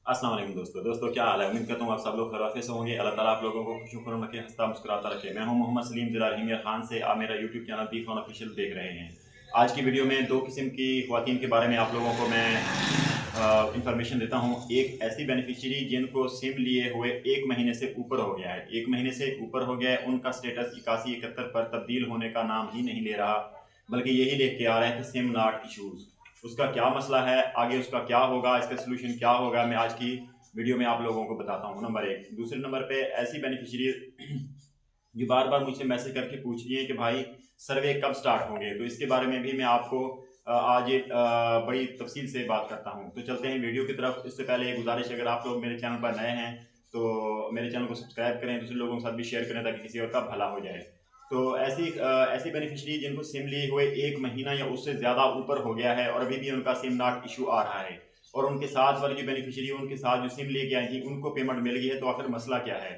अस्सलाम वालेकुम दोस्तों क्या हाल है। उम्मीद करता हूँ आप सब लोग खैरियत से होंगे। अल्लाह ताला आप लोगों को खुश रखे, हंसता मुस्कुराता रखे। मैं हूँ मोहम्मद सलीम ज़िला रोहिंग्या खान से। आप मेरा YouTube channel B Khan official देख रहे हैं। आज की वीडियो में दो किस्म की ख्वातीन के बारे में आप लोगों को मैं इंफॉर्मेशन देता हूँ। एक ऐसी बेनिफिशियरी जिनको सिम लिए हुए 1 महीने से ऊपर हो गया है, 1 महीने से ऊपर हो गया है, उनका स्टेटस 8171 पर तब्दील होने का नाम ही नहीं ले रहा, बल्कि यही लिख के आ रहा है कि सिम नॉट इशूज़। उसका क्या मसला है, आगे उसका क्या होगा, इसका सोल्यूशन क्या होगा, मैं आज की वीडियो में आप लोगों को बताता हूँ। नंबर एक। दूसरे नंबर पे ऐसी बेनिफिशियरी जो बार बार मुझसे मैसेज करके पूछ रही है कि भाई सर्वे कब स्टार्ट होंगे, तो इसके बारे में भी मैं आपको आज बड़ी तफसील से बात करता हूँ। तो चलते हैं वीडियो की तरफ। इससे पहले एक गुजारिश, अगर आप लोग मेरे चैनल पर नए हैं तो मेरे चैनल को सब्सक्राइब करें, दूसरे लोगों के साथ भी शेयर करें ताकि किसी और का भला हो जाए। तो ऐसी बेनिफिशियरी जिनको सिम लिए हुए 1 महीना या उससे ज़्यादा ऊपर हो गया है और अभी भी उनका सिम नॉट इशू आ रहा है, और उनके साथ वाली जो बेनिफिशियरी उनके साथ जो सिम लेके आई थी उनको पेमेंट मिल गई है, तो आखिर मसला क्या है।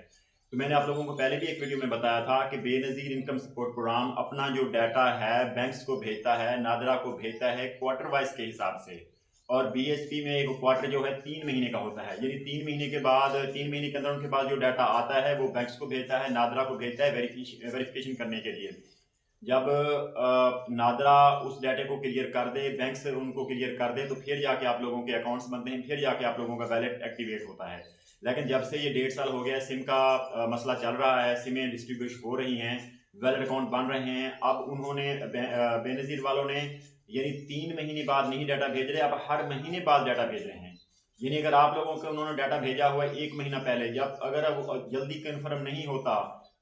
तो मैंने आप लोगों को पहले भी एक वीडियो में बताया था कि बेनज़ीर इनकम सपोर्ट प्रोग्राम अपना जो डाटा है बैंक्स को भेजता है, नादरा को भेजता है क्वार्टर वाइज के हिसाब से। और बीएसपी में एक क्वार्टर जो है 3 महीने का होता है, यानी 3 महीने के बाद 3 महीने के अंदर उनके पास जो डाटा आता है वो बैंक्स को भेजता है, नादरा को भेजता है वेरिफिकेशन करने के लिए। जब नादरा उस डाटे को क्लियर कर दे, बैंक से उनको क्लियर कर दे, तो फिर जाके आप लोगों के अकाउंट्स बनते हैं, फिर जाके आप लोगों का वैलेट एक्टिवेट होता है। लेकिन जब से ये 1.5 साल हो गया सिम का मसला चल रहा है, सिमें डिस्ट्रीब्यूट हो रही हैं, वैलेट अकाउंट बन रहे हैं, अब उन्होंने बेनज़ीर वालों ने यानी 3 महीने बाद नहीं डाटा भेज रहे, अब हर महीने बाद डाटा भेज रहे हैं। यानी अगर आप लोगों को उन्होंने डाटा भेजा हुआ है 1 महीना पहले, जब अगर अब जल्दी कन्फर्म नहीं होता,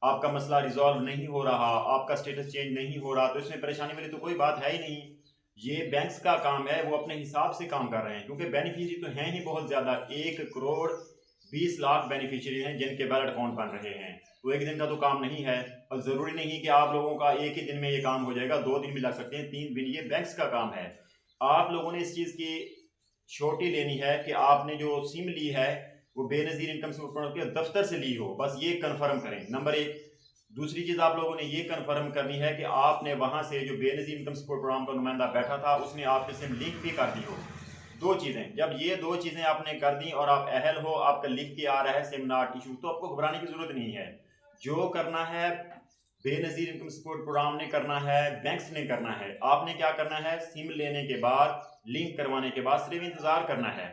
आपका मसला रिजॉल्व नहीं हो रहा, आपका स्टेटस चेंज नहीं हो रहा, तो इसमें परेशानी वाली तो कोई बात है ही नहीं। ये बैंक्स का काम है, वो अपने हिसाब से काम कर रहे हैं, क्योंकि बेनिफिशियरी तो हैं ही बहुत ज़्यादा। 1 करोड़ 20 लाख बेनिफिशियरी हैं जिनके बैलेट अकाउंट बन रहे हैं। तो एक दिन का तो काम नहीं है, और ज़रूरी नहीं कि आप लोगों का एक ही दिन में ये काम हो जाएगा, 2 दिन भी लग सकते हैं, 3 दिन। ये बैंक्स का काम है। आप लोगों ने इस चीज़ की श्योरिटी लेनी है कि आपने जो सिम ली है वो बेनज़ीर इनकम सपोर्ट के दफ्तर से ली हो, बस ये कन्फर्म करें, नंबर एक। दूसरी चीज़ आप लोगों ने ये कन्फर्म करनी है कि आपने वहाँ से जो बेनज़ीर इनकम सपोर्ट प्रोग्राम का नुमाइंदा बैठा था उसने आपके सिम लिंक भी कर दी हो। 2 चीज़ें, जब ये 2 चीज़ें आपने कर दी और आप अहल हो, आपका लिख के आ रहा है सिम नॉट इशू, तो आपको घबराने की ज़रूरत नहीं है। जो करना है बेनज़ीर इनकम सपोर्ट प्रोग्राम ने करना है, बैंक्स ने करना है। आपने क्या करना है, सिम लेने के बाद, लिंक करवाने के बाद सिर्फ इंतज़ार करना है।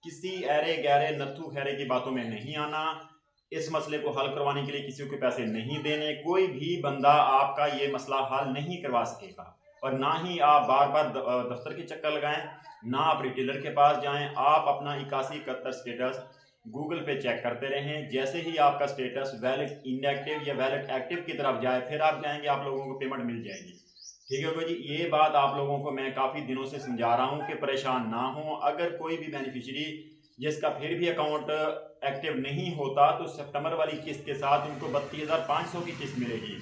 किसी ऐरे गैरे नत्थू खैरे की बातों में नहीं आना। इस मसले को हल करवाने के लिए किसी को पैसे नहीं देने। कोई भी बंदा आपका ये मसला हल नहीं करवा सकेगा, और ना ही आप बार बार दफ्तर के चक्कर लगाएं, ना आप रिटेलर के पास जाएं। आप अपना 8171 स्टेटस गूगल पे चेक करते रहें। जैसे ही आपका स्टेटस वैलिड इनएक्टिव या वैलिड एक्टिव की तरफ जाए, फिर आप जाएंगे, आप लोगों को पेमेंट मिल जाएगी। ठीक है भाई जी, ये बात आप लोगों को मैं काफ़ी दिनों से समझा रहा हूँ कि परेशान ना हो। अगर कोई भी बेनिफिशियरी जिसका फिर भी अकाउंट एक्टिव नहीं होता, तो सितंबर वाली किस्त के साथ उनको 32,500 की किस्त मिलेगी।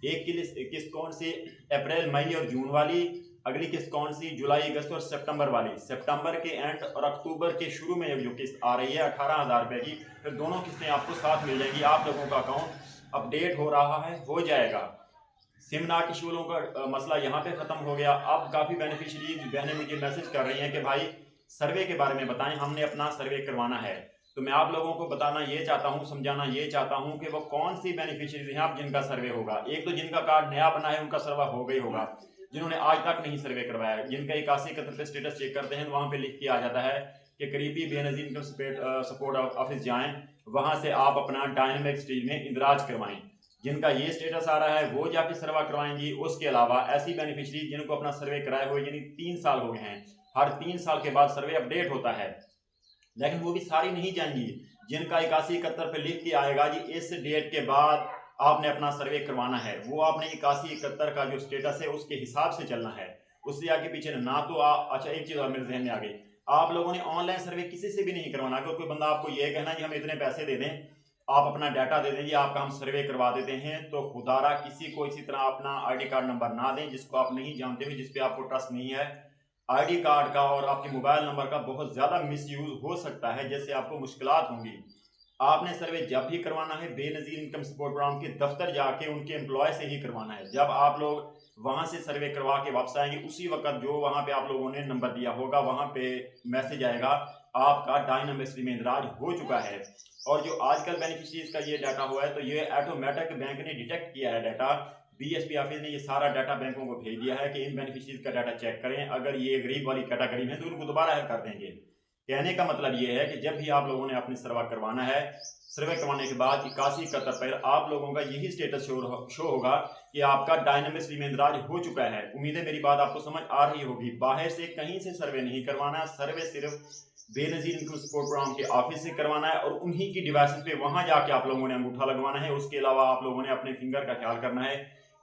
एक किस्त कौन सी, अप्रैल मई और जून वाली। अगली किस्त कौन सी, जुलाई अगस्त और सितंबर वाली। सितंबर के एंड और अक्टूबर के शुरू में जो किस्त आ रही है 18,000 रुपये की, फिर दोनों किस्तें आपको साथ मिल जाएंगी। आप लोगों का अकाउंट अपडेट हो रहा है, हो जाएगा। सिम नॉट इशू वालों का मसला यहाँ पे ख़त्म हो गया। अब काफ़ी बेनिफिशियरीज बहनें मुझे मैसेज कर रही हैं कि भाई सर्वे के बारे में बताएं, हमने अपना सर्वे करवाना है। तो मैं आप लोगों को बताना ये चाहता हूँ, समझाना ये चाहता हूँ कि वो कौन सी बेनिफिशियरीज हैं आप जिनका सर्वे होगा। एक तो जिनका कार्ड नया बना है उनका सर्वे हो गई होगा, जिन्होंने आज तक नहीं सर्वे करवाया, जिनका 8171 पे स्टेटस चेक करते हैं तो वहाँ पे लिख के आ जाता है कि करीबी बेनज़ीर इनकम सपोर्ट ऑफिस जाएं, वहाँ से आप अपना डायनेमिक स्टेज में इंदराज करवाएं। जिनका ये स्टेटस आ रहा है वो जाके सर्वे करवाएंगी। उसके अलावा ऐसी बेनिफिशियरी जिनको अपना सर्वे कराए हुए यानी 3 साल हो गए हैं, हर 3 साल के बाद सर्वे अपडेट होता है, लेकिन वो भी सारी नहीं जाएंगी। जिनका 8171 पे लिख के आएगा जी इस डेट के बाद आपने अपना सर्वे करवाना है, वो आपने 8171 का जो स्टेटस है उसके हिसाब से चलना है, उससे आगे पीछे ना। तो अच्छा, एक चीज़ और मेरे जहन में आ गई, आप लोगों ने ऑनलाइन सर्वे किसी से भी नहीं करवाना। अगर कोई बंदा आपको ये कहना कि हम इतने पैसे दे दें, आप अपना डाटा दे देंगे, आपका हम सर्वे करवा देते हैं, तो खुदारा किसी को इसी तरह अपना आईडी कार्ड नंबर ना दें जिसको आप नहीं जानते हो, जिस पे आपको ट्रस्ट नहीं है। आईडी कार्ड का और आपके मोबाइल नंबर का बहुत ज़्यादा मिसयूज हो सकता है, जिससे आपको मुश्किलात होंगी। आपने सर्वे जब भी करवाना है बेनज़ीर इनकम सपोर्ट प्रोग्राम के दफ्तर जाके उनके एम्प्लॉय से ही करवाना है। जब आप लोग वहाँ से सर्वे करवा के वापस आएंगे, उसी वक्त जो वहाँ पे आप लोगों ने नंबर दिया होगा वहाँ पे मैसेज आएगा आपका डायनामिक्सली में इंदराज हो चुका है। और जो आजकल बेनिफिशरीज का ये डाटा हुआ है तो ये ऑटोमेटिक बैंक ने डिटेक्ट किया है डाटा। बीएसपी ऑफिस ने ये सारा डाटा बैंकों को भेज दिया है कि इन बेनिफिशरीज का डाटा चेक करें, अगर ये गरीब वाली कैटेगरी में तो उनको दोबारा ऐड कर देंगे। कहने का मतलब ये है कि जब भी आप लोगों ने अपनी सर्वे करवाना है, सर्वे करवाने के बाद 8171 पर आप लोगों का यही स्टेटस शो होगा कि आपका डायनामिक्सली में इंदराज हो चुका है। उम्मीद है मेरी बात आपको समझ आ रही होगी। बाहर से कहीं से सर्वे नहीं करवाना, सर्वे सिर्फ बेनजीर इनकम सपोर्ट प्रोग्राम के ऑफिस से करवाना है और उन्हीं की डिवाइसेस पे वहां जाके आप लोगों ने अंगूठा लगवाना है। उसके अलावा आप लोगों ने अपने फिंगर का ख्याल करना है,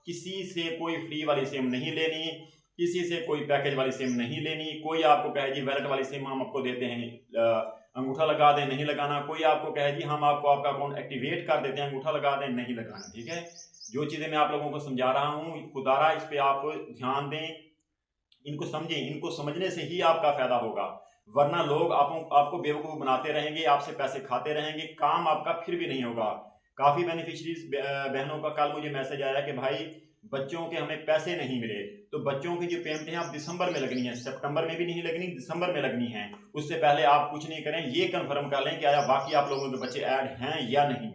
किसी से कोई फ्री वाली सिम नहीं लेनी, किसी से कोई पैकेज वाली सिम नहीं लेनी। कोई आपको कहे जी वैलेट वाली सिम हम आपको देते हैं, अंगूठा लगा दें, नहीं लगाना। कोई आपको कहे जी हम आपको आपका अकाउंट एक्टिवेट कर देते हैं, अंगूठा लगा दें, नहीं लगाना। ठीक है, जो चीज़ें मैं आप लोगों को समझा रहा हूँ खुदारा इस पर आप ध्यान दें, इनको समझें। इनको समझने से ही आपका फायदा होगा, वरना लोग आपको बेवकूफ़ बनाते रहेंगे, आपसे पैसे खाते रहेंगे, काम आपका फिर भी नहीं होगा। काफ़ी बेनिफिशरीज बहनों का कल मुझे मैसेज आया कि भाई बच्चों के हमें पैसे नहीं मिले, तो बच्चों की जो पेमेंट है आप दिसंबर में लगनी है, सितंबर में भी नहीं लगनी, दिसंबर में लगनी है। उससे पहले आप कुछ नहीं करें, ये कंफर्म कर लें कि आया बाकी आप लोगों के बच्चे ऐड हैं या नहीं।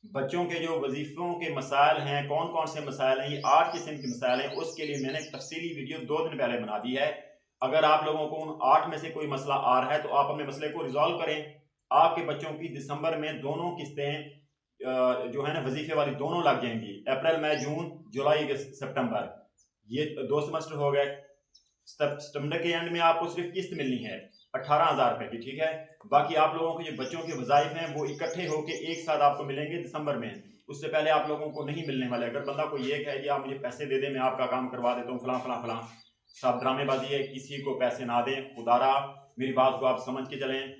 बच्चों के जो वजीफ़ों के मसाइल हैं, कौन कौन से मसाइल हैं, ये 8 किस्म के मसाइल हैं, उसके लिए मैंने तफसीली वीडियो 2 दिन पहले बना दी है। अगर आप लोगों को उन 8 में से कोई मसला आ रहा है तो आप अपने मसले को रिजॉल्व करें। आपके बच्चों की दिसंबर में दोनों किस्तें जो है ना वजीफे वाली दोनों लग जाएंगी। अप्रैल मई जून जुलाई सितंबर, ये 2 सेमेस्टर हो गए। सितंबर के एंड में आपको सिर्फ किस्त मिलनी है 18,000 रुपए की। ठीक है, बाकी आप लोगों के जो बच्चों के वज़ाइफ हैं वो इकट्ठे होकर एक साथ आपको मिलेंगे दिसंबर में। उससे पहले आप लोगों को नहीं मिलने वाले। अगर बंदा कोई ये कहे जी आप मुझे पैसे दे दें, मैं आपका काम करवा देता हूँ, फलां फलां फलां, सब ड्रामेबाजी है। किसी को पैसे ना दें, खुदारा मेरी बात को आप समझ के चलें।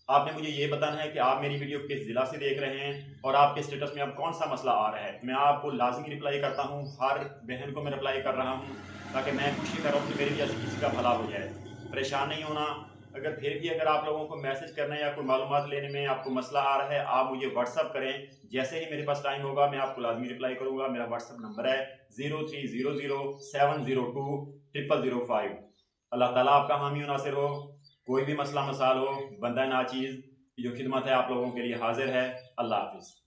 आपने मुझे ये बताना है कि आप मेरी वीडियो किस ज़िला से देख रहे हैं और आपके स्टेटस में अब कौन सा मसला आ रहा है। मैं आपको लाजमी रिप्लाई करता हूँ, हर बहन को मैं रिप्लाई कर रहा हूँ, ताकि मैं खुशी कर रहा हूँ कि मेरी वजह से किसी का भला हो जाए। परेशान नहीं होना। अगर फिर भी अगर आप लोगों को मैसेज करना है या कोई मालूमात लेने में आपको मसला आ रहा है, आप मुझे व्हाट्सअप करें। जैसे ही मेरे पास टाइम होगा मैं आपको लाजमी रिप्लाई करूँगा। मेरा व्हाट्सअप नंबर है 03007005। अल्लाह ताला आपका हामी नासिर हो। कोई भी मसला मसाल हो, बंदा नाचीज़ की जो खिदमत है आप लोगों के लिए हाजिर है। अल्लाह हाफिज़।